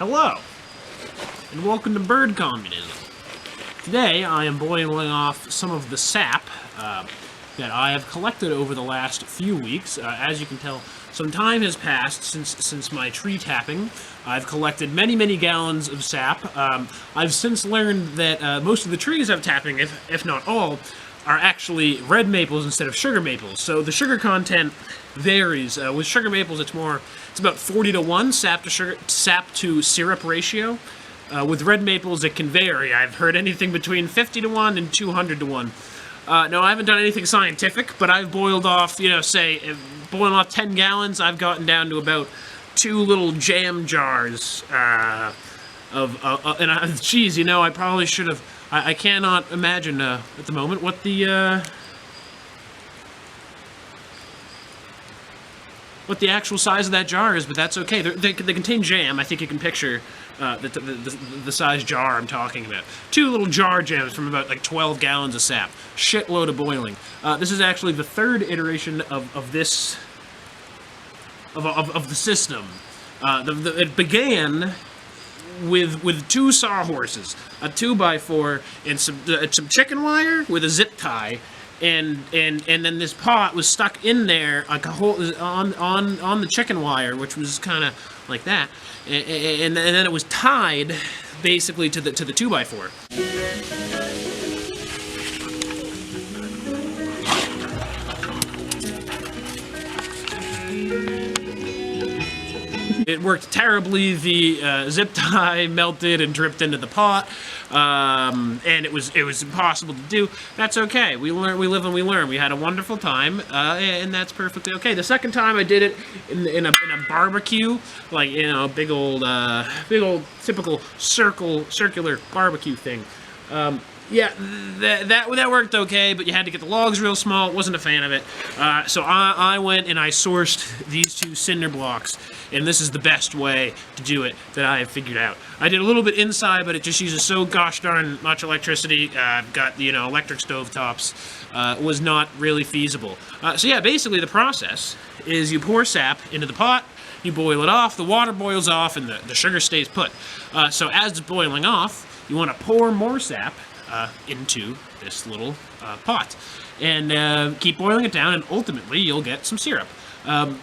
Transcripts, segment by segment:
Hello, and welcome to Bird Communism. Today I am boiling off some of the sap that I have collected over the last few weeks. As you can tell, some time has passed since my tree tapping. I've collected many gallons of sap. I've since learned that most of the trees I'm tapping, if not all, are actually red maples instead of sugar maples. So the sugar content varies. With sugar maples, it's about 40-to-1 sap to syrup ratio. With red maples, it can vary. I've heard anything between 50-to-1 and 200-to-1. No, I haven't done anything scientific, but I've boiled off, boiling off 10 gallons, I've gotten down to about 2 little jam jars geez, I probably should have. I cannot imagine at the moment what the actual size of that jar is, but that's okay. They contain jam. I think you can picture the size jar I'm talking about. 2 little jar jams from about 12 gallons of sap. Shitload of boiling. This is actually the 3rd iteration of the system. It began with 2 sawhorses, a 2x4, and some chicken wire with a zip tie, and then this pot was stuck in there like a whole on the chicken wire, which was kind of like that, and then it was tied basically to the 2x4. It worked terribly. The zip tie melted and dripped into the pot, and it was impossible to do. That's okay. We live and we learn. We had a wonderful time, and that's perfectly okay. The second time I did it in a barbecue, big old typical circular barbecue thing. Yeah, that worked okay, but you had to get the logs real small. Wasn't a fan of it. So I went and I sourced these 2 cinder blocks, and this is the best way to do it that I have figured out. I did a little bit inside, but it just uses so gosh darn much electricity. I've got the electric stove tops. Was not really feasible. So yeah, basically the process is you pour sap into the pot, you boil it off, the water boils off, and the sugar stays put. So as it's boiling off, you want to pour more sap into this little pot, and keep boiling it down, and ultimately you'll get some syrup.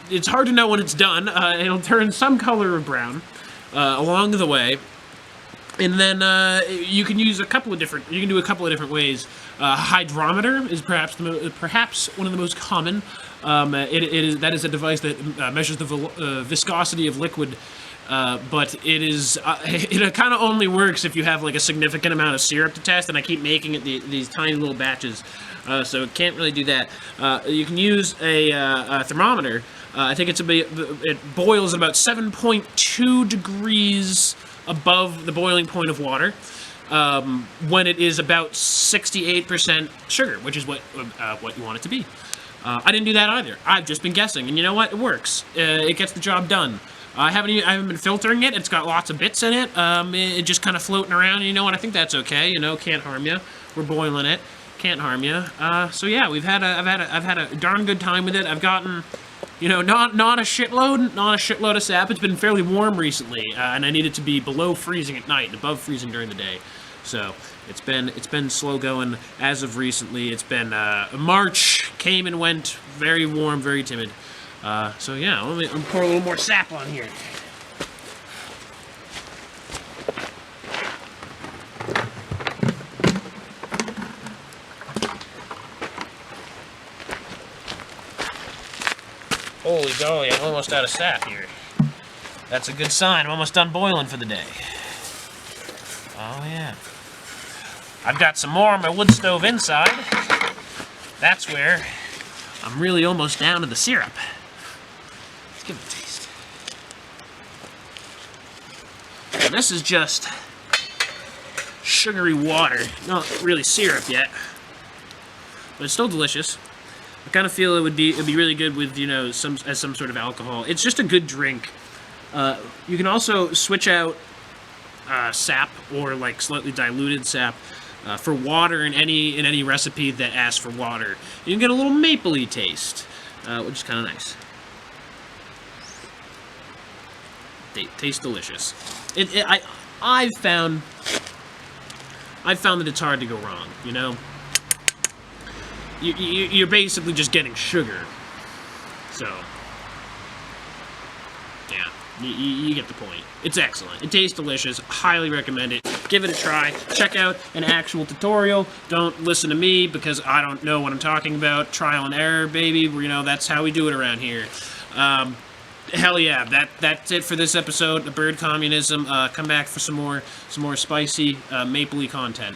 It's hard to know when it's done. It'll turn some color of brown along the way, and then you can use a couple of different. You can do a couple of different ways. Hydrometer is perhaps one of the most common. That is a device that measures the viscosity of liquid. But it kind of only works if you have a significant amount of syrup to test, and I keep making it these tiny little batches, so it can't really do that. You can use a thermometer. I think it boils at about 7.2 degrees above the boiling point of water, when it is about 68% sugar, which is what you want it to be. I didn't do that either. I've just been guessing, and you know what? It works. It gets the job done. I haven't been filtering it. It's got lots of bits in it. It just kind of floating around. And you know what? I think that's okay. Can't harm you. We're boiling it. Can't harm you. So yeah, I've had a darn good time with it. I've gotten, not a shitload of sap. It's been fairly warm recently, and I need it to be below freezing at night and above freezing during the day. So it's been slow going as of recently. It's been March came and went, very warm, very timid. So yeah, let me pour a little more sap on here. Holy golly, I'm almost out of sap here. That's a good sign. I'm almost done boiling for the day. Oh yeah. I've got some more on my wood stove inside. That's where I'm really almost down to the syrup. Let's give it a taste. And this is just sugary water. Not really syrup yet. But it's still delicious. I kind of feel it'd be really good with, some sort of alcohol. It's just a good drink. You can also switch out sap or slightly diluted sap for water in any recipe that asks for water. You can get a little mapley taste, which is kind of nice. Tastes delicious. I've found that it's hard to go wrong. You know, you're basically just getting sugar. So, yeah, you get the point. It's excellent. It tastes delicious. Highly recommend it. Give it a try. Check out an actual tutorial. Don't listen to me because I don't know what I'm talking about. Trial and error, baby. You know, that's how we do it around here. Hell yeah, that's it for this episode of Bird Communism. Come back for some more spicy, mapley content.